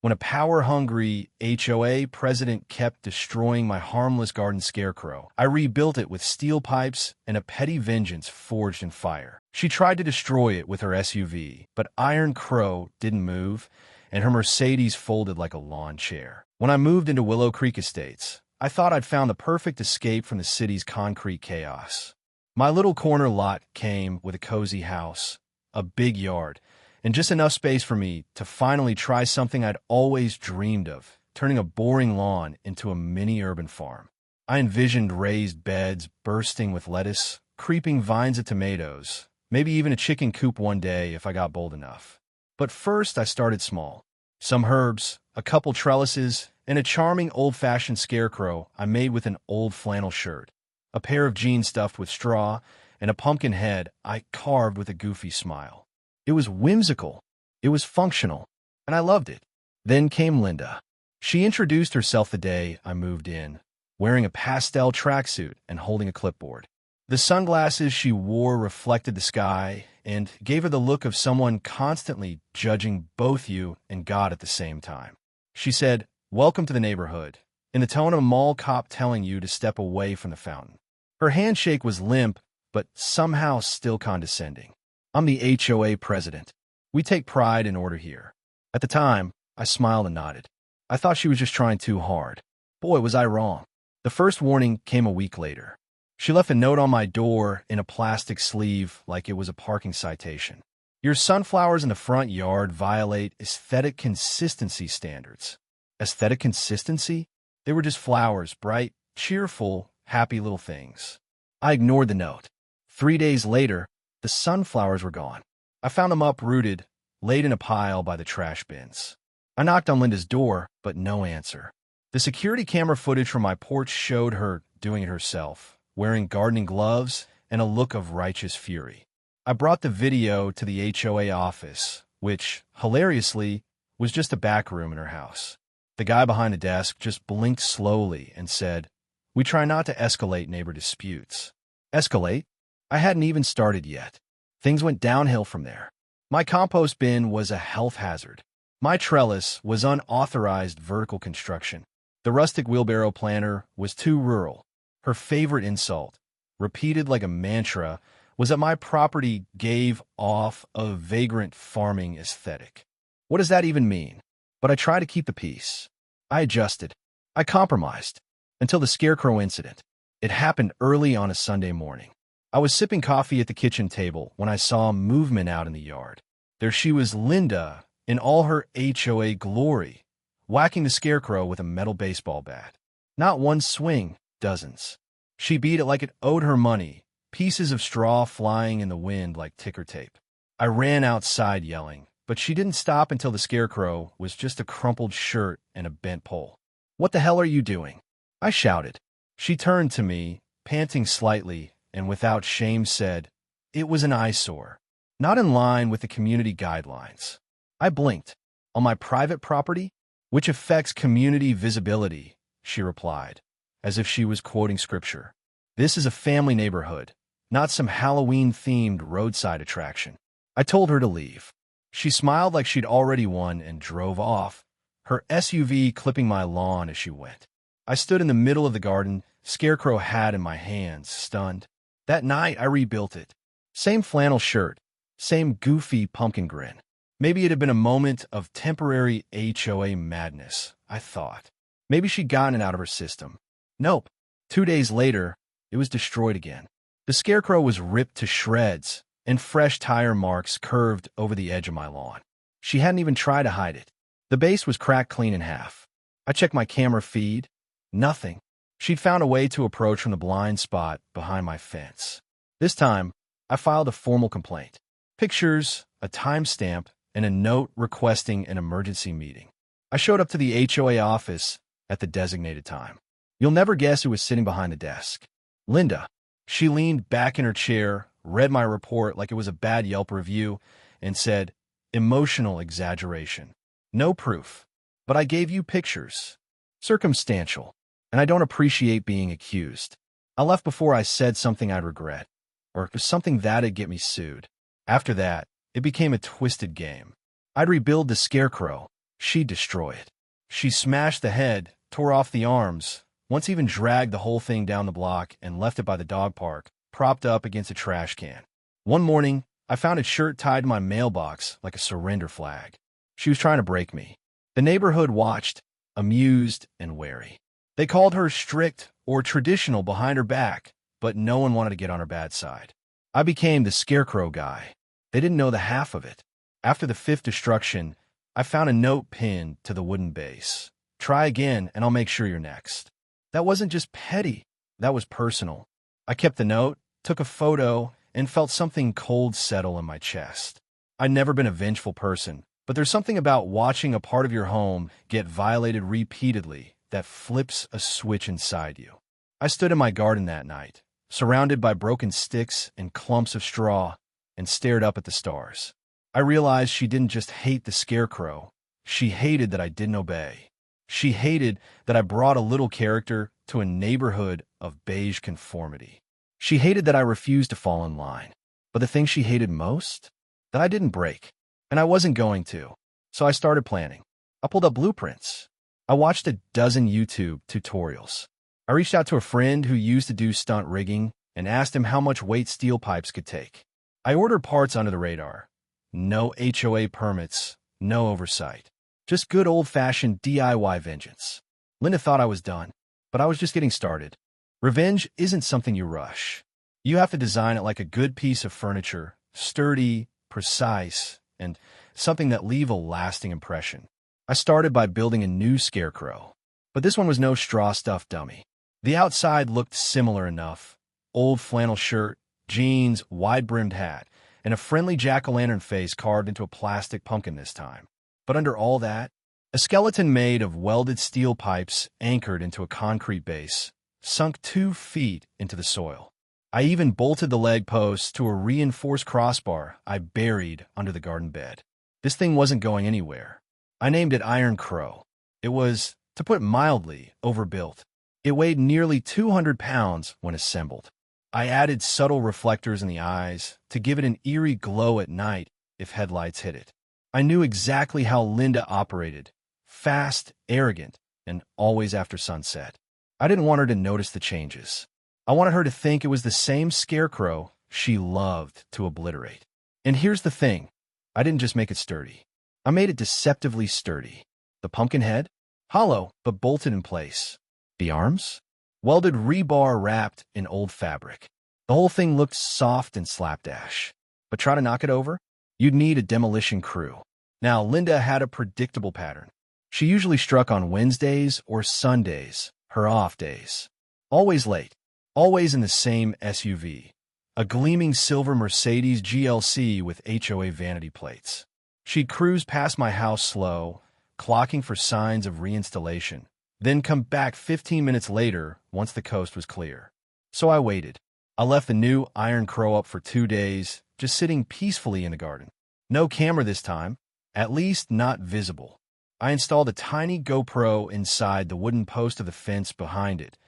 when a power-hungry HOA president kept destroying my harmless garden scarecrow. I rebuilt it with steel pipes and a petty vengeance forged in fire. She tried to destroy it with her SUV, but Iron Crow didn't move, and her Mercedes folded like a lawn chair. When I moved into Willow Creek Estates, I thought I'd found the perfect escape from the city's concrete chaos. My little corner lot came with a cozy house, a big yard, and just enough space for me to finally try something I'd always dreamed of, turning a boring lawn into a mini urban farm. I envisioned raised beds bursting with lettuce, creeping vines of tomatoes, maybe even a chicken coop one day if I got bold enough. But first I started small. Some herbs, a couple trellises, and a charming old-fashioned scarecrow I made with an old flannel shirt, a pair of jeans stuffed with straw, and a pumpkin head I carved with a goofy smile. It was whimsical, it was functional, and I loved it. Then came Linda. She introduced herself the day I moved in, wearing a pastel tracksuit and holding a clipboard. The sunglasses she wore reflected the sky and gave her the look of someone constantly judging both you and God at the same time. She said, "Welcome to the neighborhood," in the tone of a mall cop telling you to step away from the fountain. Her handshake was limp, but somehow still condescending. "I'm the HOA president. We take pride in order here." At the time, I smiled and nodded. I thought she was just trying too hard. Boy, was I wrong. The first warning came a week later. She left a note on my door in a plastic sleeve like it was a parking citation. "Your sunflowers in the front yard violate aesthetic consistency standards." Aesthetic consistency? They were just flowers, bright, cheerful, happy little things. I ignored the note. 3 days later, the sunflowers were gone. I found them uprooted, laid in a pile by the trash bins. I knocked on Linda's door, but no answer. The security camera footage from my porch showed her doing it herself, wearing gardening gloves and a look of righteous fury. I brought the video to the HOA office, which, hilariously, was just a back room in her house. The guy behind the desk just blinked slowly and said, "We try not to escalate neighbor disputes." Escalate? I hadn't even started yet. Things went downhill from there. My compost bin was a health hazard. My trellis was unauthorized vertical construction. The rustic wheelbarrow planter was too rural. Her favorite insult, repeated like a mantra, was that my property gave off a vagrant farming aesthetic. What does that even mean? But I tried to keep the peace. I adjusted. I compromised. Until the Scarecrow incident. It happened early on a Sunday morning. I was sipping coffee at the kitchen table when I saw movement out in the yard. There she was, Linda, in all her HOA glory, whacking the Scarecrow with a metal baseball bat. Not one swing, dozens. She beat it like it owed her money, pieces of straw flying in the wind like ticker tape. I ran outside yelling, but she didn't stop until the Scarecrow was just a crumpled shirt and a bent pole. "What the hell are you doing?" I shouted. She turned to me, panting slightly, and without shame said, "It was an eyesore, not in line with the community guidelines." I blinked. "On my private property? Which affects community visibility," she replied, as if she was quoting scripture. "This is a family neighborhood, not some Halloween-themed roadside attraction." I told her to leave. She smiled like she'd already won and drove off, her SUV clipping my lawn as she went. I stood in the middle of the garden, Scarecrow hat in my hands, stunned. That night, I rebuilt it. Same flannel shirt, same goofy pumpkin grin. Maybe it had been a moment of temporary HOA madness, I thought. Maybe she'd gotten it out of her system. Nope. 2 days later, it was destroyed again. The Scarecrow was ripped to shreds, and fresh tire marks curved over the edge of my lawn. She hadn't even tried to hide it. The base was cracked clean in half. I checked my camera feed. Nothing. She'd found a way to approach from the blind spot behind my fence. This time, I filed a formal complaint. Pictures, a timestamp, and a note requesting an emergency meeting. I showed up to the HOA office at the designated time. You'll never guess who was sitting behind the desk. Linda. She leaned back in her chair, read my report like it was a bad Yelp review, and said, "Emotional exaggeration. No proof. But I gave you pictures. Circumstantial. And I don't appreciate being accused." I left before I said something I'd regret, or something that'd get me sued. After that, it became a twisted game. I'd rebuild the Scarecrow, she'd destroy it. She smashed the head, tore off the arms, once even dragged the whole thing down the block and left it by the dog park, propped up against a trash can. One morning, I found its shirt tied to my mailbox like a surrender flag. She was trying to break me. The neighborhood watched, amused and wary. They called her strict or traditional behind her back, but no one wanted to get on her bad side. I became the Scarecrow guy. They didn't know the half of it. After the fifth destruction, I found a note pinned to the wooden base. Try again, and I'll make sure you're next. That wasn't just petty. That was personal. I kept the note, took a photo, and felt something cold settle in my chest. I'd never been a vengeful person, but there's something about watching a part of your home get violated repeatedly that flips a switch inside you. I stood in my garden that night, surrounded by broken sticks and clumps of straw, and stared up at the stars. I realized she didn't just hate the Scarecrow. She hated that I didn't obey. She hated that I brought a little character to a neighborhood of beige conformity. She hated that I refused to fall in line. But the thing she hated most? That I didn't break. And I wasn't going to. So I started planning. I pulled up blueprints. I watched a dozen YouTube tutorials. I reached out to a friend who used to do stunt rigging and asked him how much weight steel pipes could take. I ordered parts under the radar. No HOA permits, no oversight. Just good old-fashioned DIY vengeance. Linda thought I was done, but I was just getting started. Revenge isn't something you rush. You have to design it like a good piece of furniture, sturdy, precise, and something that leave a lasting impression. I started by building a new Scarecrow, but this one was no straw-stuffed dummy. The outside looked similar enough. Old flannel shirt, jeans, wide-brimmed hat, and a friendly jack-o'-lantern face carved into a plastic pumpkin this time. But under all that, a skeleton made of welded steel pipes anchored into a concrete base, sunk 2 feet into the soil. I even bolted the leg posts to a reinforced crossbar I buried under the garden bed. This thing wasn't going anywhere. I named it Iron Crow. It was, to put it mildly, overbuilt. It weighed nearly 200 pounds when assembled. I added subtle reflectors in the eyes to give it an eerie glow at night if headlights hit it. I knew exactly how Linda operated. Fast, arrogant, and always after sunset. I didn't want her to notice the changes. I wanted her to think it was the same Scarecrow she loved to obliterate. And here's the thing. I didn't just make it sturdy. I made it deceptively sturdy. The pumpkin head? Hollow, but bolted in place. The arms? Welded rebar wrapped in old fabric. The whole thing looked soft and slapdash. But try to knock it over? You'd need a demolition crew. Now, Linda had a predictable pattern. She usually struck on Wednesdays or Sundays, her off days. Always late. Always in the same SUV. A gleaming silver Mercedes GLC with HOA vanity plates. She'd cruise past my house slow, clocking for signs of reinstallation, then come back 15 minutes later once the coast was clear. So I waited. I left the new Iron Crow up for 2 days, just sitting peacefully in the garden. No camera this time, at least not visible. I installed a tiny GoPro inside the wooden post of the fence behind it,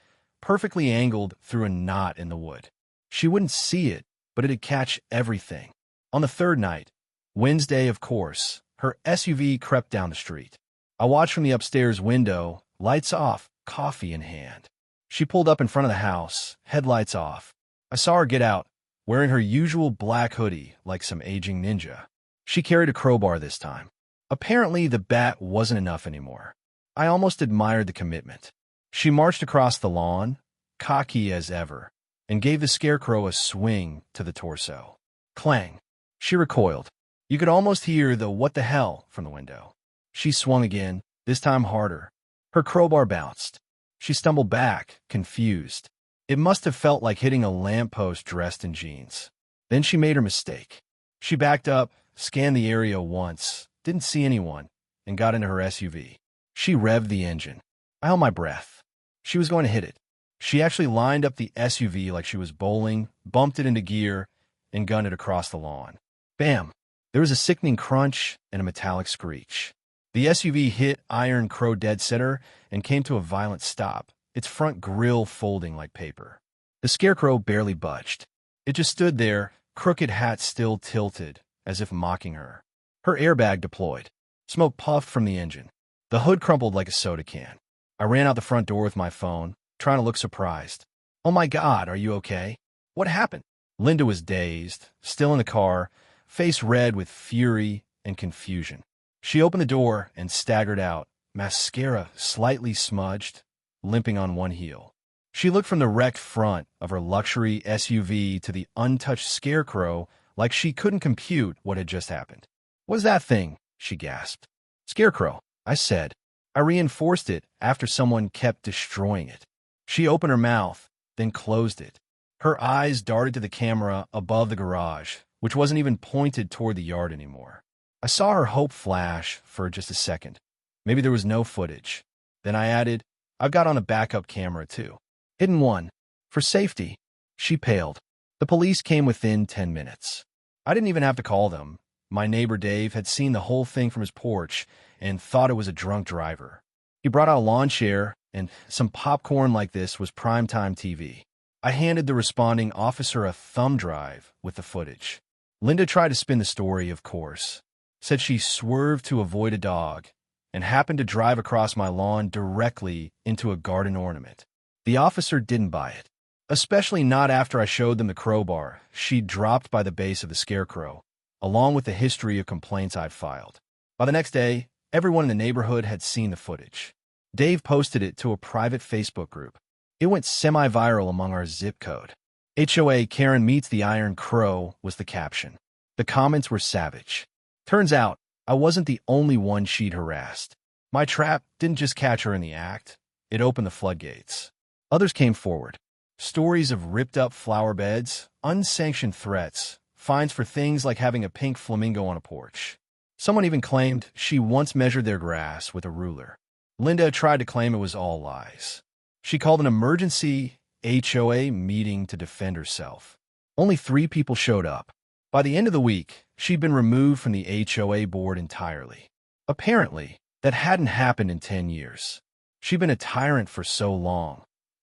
perfectly angled through a knot in the wood. She wouldn't see it, but it'd catch everything. On the third night, Wednesday of course, her SUV crept down the street. I watched from the upstairs window, lights off, coffee in hand. She pulled up in front of the house, headlights off. I saw her get out, wearing her usual black hoodie like some aging ninja. She carried a crowbar this time. Apparently, the bat wasn't enough anymore. I almost admired the commitment. She marched across the lawn, cocky as ever, and gave the Scarecrow a swing to the torso. Clang. She recoiled. You could almost hear the "what the hell" from the window. She swung again, this time harder. Her crowbar bounced. She stumbled back, confused. It must have felt like hitting a lamppost dressed in jeans. Then she made her mistake. She backed up, scanned the area once, didn't see anyone, and got into her SUV. She revved the engine. I held my breath. She was going to hit it. She actually lined up the SUV like she was bowling, bumped it into gear, and gunned it across the lawn. Bam! There was a sickening crunch and a metallic screech. The SUV hit Iron Crow dead center and came to a violent stop, its front grille folding like paper. The Scarecrow barely budged. It just stood there, crooked hat still tilted, as if mocking her. Her airbag deployed. Smoke puffed from the engine. The hood crumpled like a soda can. I ran out the front door with my phone, trying to look surprised. "Oh my God, are you okay? What happened?" Linda was dazed, still in the car, face red with fury and confusion. She opened the door and staggered out, mascara slightly smudged, limping on one heel. She looked from the wrecked front of her luxury SUV to the untouched Scarecrow like she couldn't compute what had just happened. "What's that thing?" she gasped. "Scarecrow," I said. I reinforced it after someone kept destroying it. She opened her mouth, then closed it. Her eyes darted to the camera above the garage, which wasn't even pointed toward the yard anymore. I saw her hope flash for just a second. Maybe there was no footage. Then I added, "I've got on a backup camera, too. Hidden one. For safety." She paled. The police came within 10 minutes. I didn't even have to call them. My neighbor Dave had seen the whole thing from his porch and thought it was a drunk driver. He brought out a lawn chair, and some popcorn like this was primetime TV. I handed the responding officer a thumb drive with the footage. Linda tried to spin the story, of course. Said she swerved to avoid a dog and happened to drive across my lawn directly into a garden ornament. The officer didn't buy it, especially not after I showed them the crowbar she'd dropped by the base of the Scarecrow, along with the history of complaints I'd filed. By the next day, everyone in the neighborhood had seen the footage. Dave posted it to a private Facebook group. It went semi-viral among our zip code. HOA Karen meets the Iron Crow was the caption. The comments were savage. Turns out, I wasn't the only one she'd harassed. My trap didn't just catch her in the act, it opened the floodgates. Others came forward. Stories of ripped-up flower beds, unsanctioned threats, fines for things like having a pink flamingo on a porch. Someone even claimed she once measured their grass with a ruler. Linda tried to claim it was all lies. She called an emergency HOA meeting to defend herself. Only 3 people showed up. By the end of the week, she'd been removed from the HOA board entirely. Apparently, that hadn't happened in 10 years. She'd been a tyrant for so long.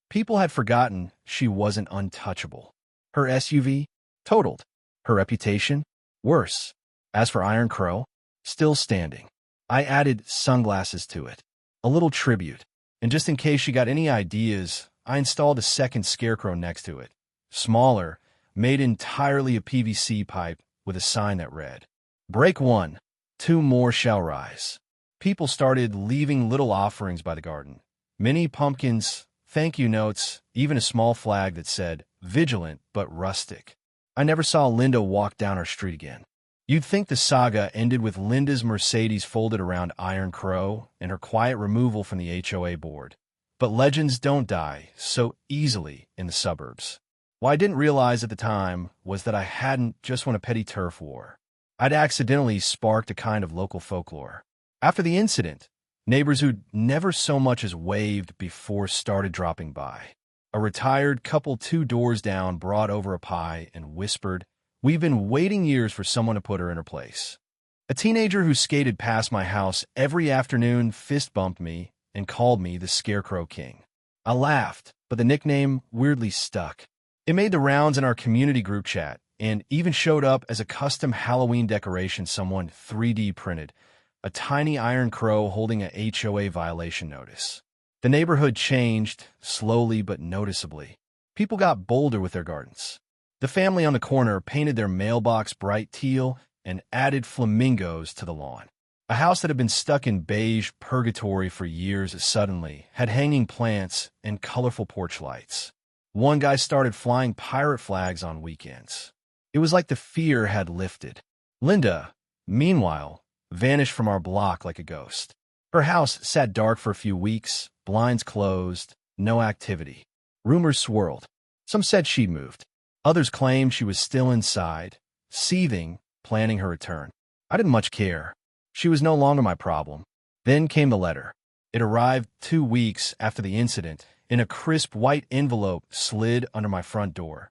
People had forgotten she wasn't untouchable. Her SUV? Totaled. Her reputation? Worse. As for Iron Crow? Still standing. I added sunglasses to it. A little tribute. And just in case she got any ideas, I installed a second Scarecrow next to it. Smaller, made entirely of PVC pipe with a sign that read, "Break 1, 2 more shall rise." People started leaving little offerings by the garden. Mini pumpkins, thank you notes, even a small flag that said, "Vigilant but rustic." I never saw Linda walk down our street again. You'd think the saga ended with Linda's Mercedes folded around Iron Crow and her quiet removal from the HOA board. But legends don't die so easily in the suburbs. What I didn't realize at the time was that I hadn't just won a petty turf war. I'd accidentally sparked a kind of local folklore. After the incident, neighbors who'd never so much as waved before started dropping by. A retired couple 2 doors down brought over a pie and whispered, "We've been waiting years for someone to put her in her place." A teenager who skated past my house every afternoon fist bumped me and called me the Scarecrow King. I laughed, but the nickname weirdly stuck. It made the rounds in our community group chat and even showed up as a custom Halloween decoration someone 3D printed, a tiny Iron Crow holding a HOA violation notice. The neighborhood changed, slowly but noticeably. People got bolder with their gardens. The family on the corner painted their mailbox bright teal and added flamingos to the lawn. A house that had been stuck in beige purgatory for years suddenly had hanging plants and colorful porch lights. One guy started flying pirate flags on weekends. It was like the fear had lifted. Linda, meanwhile, vanished from our block like a ghost. Her house sat dark for a few weeks, blinds closed, no activity. Rumors swirled. Some said she'd moved. Others claimed she was still inside, seething, planning her return. I didn't much care. She was no longer my problem. Then came the letter. It arrived 2 weeks after the incident in a crisp white envelope slid under my front door.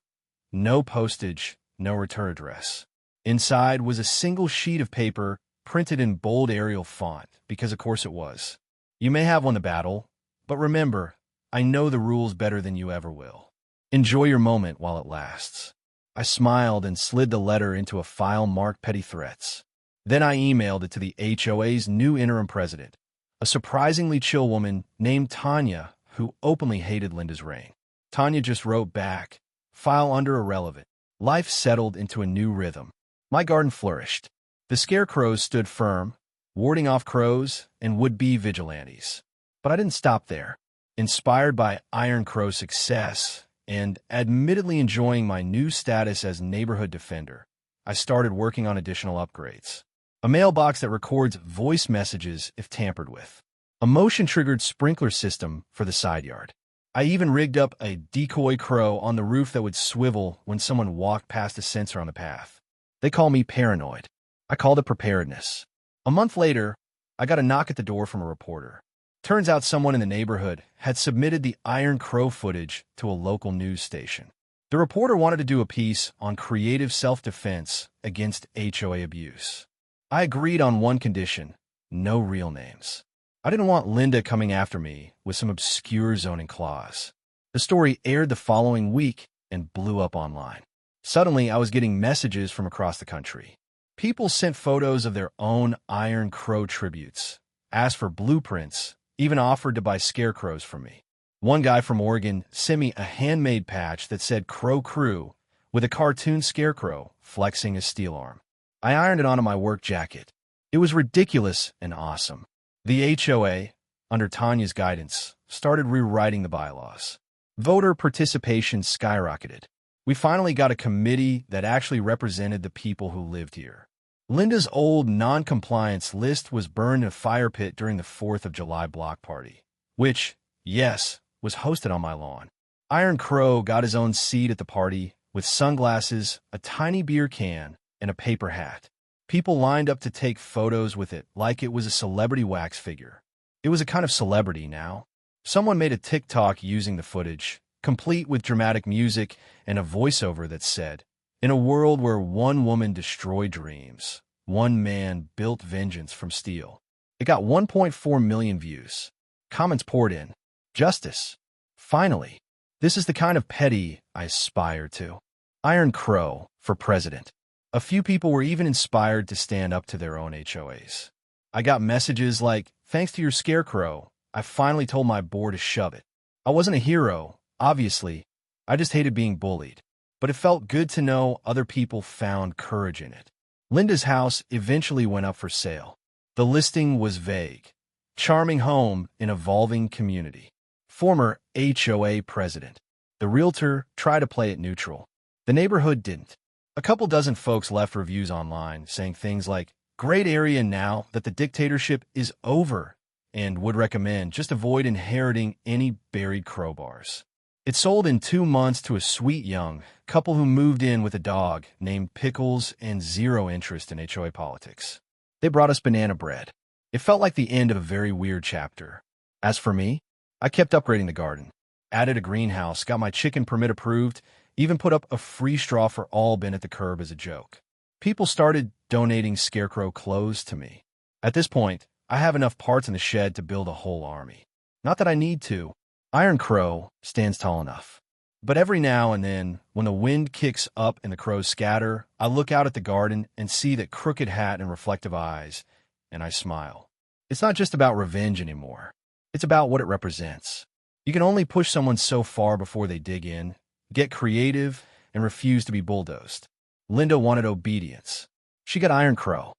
No postage, no return address. Inside was a single sheet of paper printed in bold Arial font, because of course it was. "You may have won the battle, but remember, I know the rules better than you ever will. Enjoy your moment while it lasts." I smiled and slid the letter into a file marked petty threats. Then I emailed it to the HOA's new interim president, a surprisingly chill woman named Tanya, who openly hated Linda's reign. Tanya just wrote back, "File under irrelevant." Life settled into a new rhythm. My garden flourished. The scarecrows stood firm, warding off crows and would-be vigilantes. But I didn't stop there. Inspired by Iron Crow's success and admittedly enjoying my new status as neighborhood defender, I started working on additional upgrades. A mailbox that records voice messages if tampered with. A motion-triggered sprinkler system for the side yard. I even rigged up a decoy crow on the roof that would swivel when someone walked past a sensor on the path. They call me paranoid. I called it preparedness. A month later, I got a knock at the door from a reporter. Turns out someone in the neighborhood had submitted the Iron Crow footage to a local news station. The reporter wanted to do a piece on creative self-defense against HOA abuse. I agreed on one condition: no real names. I didn't want Linda coming after me with some obscure zoning clause. The story aired the following week and blew up online. Suddenly, I was getting messages from across the country. People sent photos of their own Iron Crow tributes, asked for blueprints, even offered to buy scarecrows from me. One guy from Oregon sent me a handmade patch that said Crow Crew with a cartoon scarecrow flexing a steel arm. I ironed it onto my work jacket. It was ridiculous and awesome. The HOA, under Tanya's guidance, started rewriting the bylaws. Voter participation skyrocketed. We finally got a committee that actually represented the people who lived here. Linda's old non-compliance list was burned in a fire pit during the 4th of July block party, which, yes, was hosted on my lawn. Iron Crow got his own seat at the party with sunglasses, a tiny beer can, and a paper hat. People lined up to take photos with it like it was a celebrity wax figure. It was a kind of celebrity now. Someone made a TikTok using the footage, complete with dramatic music and a voiceover that said, "In a world where one woman destroyed dreams, one man built vengeance from steel." It got 1.4 million views. Comments poured in. Justice. Finally. This is the kind of petty I aspire to. Iron Crow for president. A few people were even inspired to stand up to their own HOAs. I got messages like, "Thanks to your scarecrow, I finally told my board to shove it." I wasn't a hero, obviously. I just hated being bullied. But it felt good to know other people found courage in it. Linda's house eventually went up for sale. The listing was vague. Charming home in evolving community. Former HOA president. The realtor tried to play it neutral. The neighborhood didn't. A couple dozen folks left reviews online saying things like, "Great area now that the dictatorship is over," and would recommend just avoid inheriting any buried crowbars. It sold in 2 months to a sweet young couple who moved in with a dog named Pickles and zero interest in HOA politics. They brought us banana bread. It felt like the end of a very weird chapter. As for me, I kept upgrading the garden. Added a greenhouse, got my chicken permit approved, even put up a free straw for all bin at the curb as a joke. People started donating scarecrow clothes to me. At this point, I have enough parts in the shed to build a whole army. Not that I need to. Iron Crow stands tall enough. But every now and then, when the wind kicks up and the crows scatter, I look out at the garden and see that crooked hat and reflective eyes, and I smile. It's not just about revenge anymore. It's about what it represents. You can only push someone so far before they dig in, get creative, and refuse to be bulldozed. Linda wanted obedience. She got Iron Crow.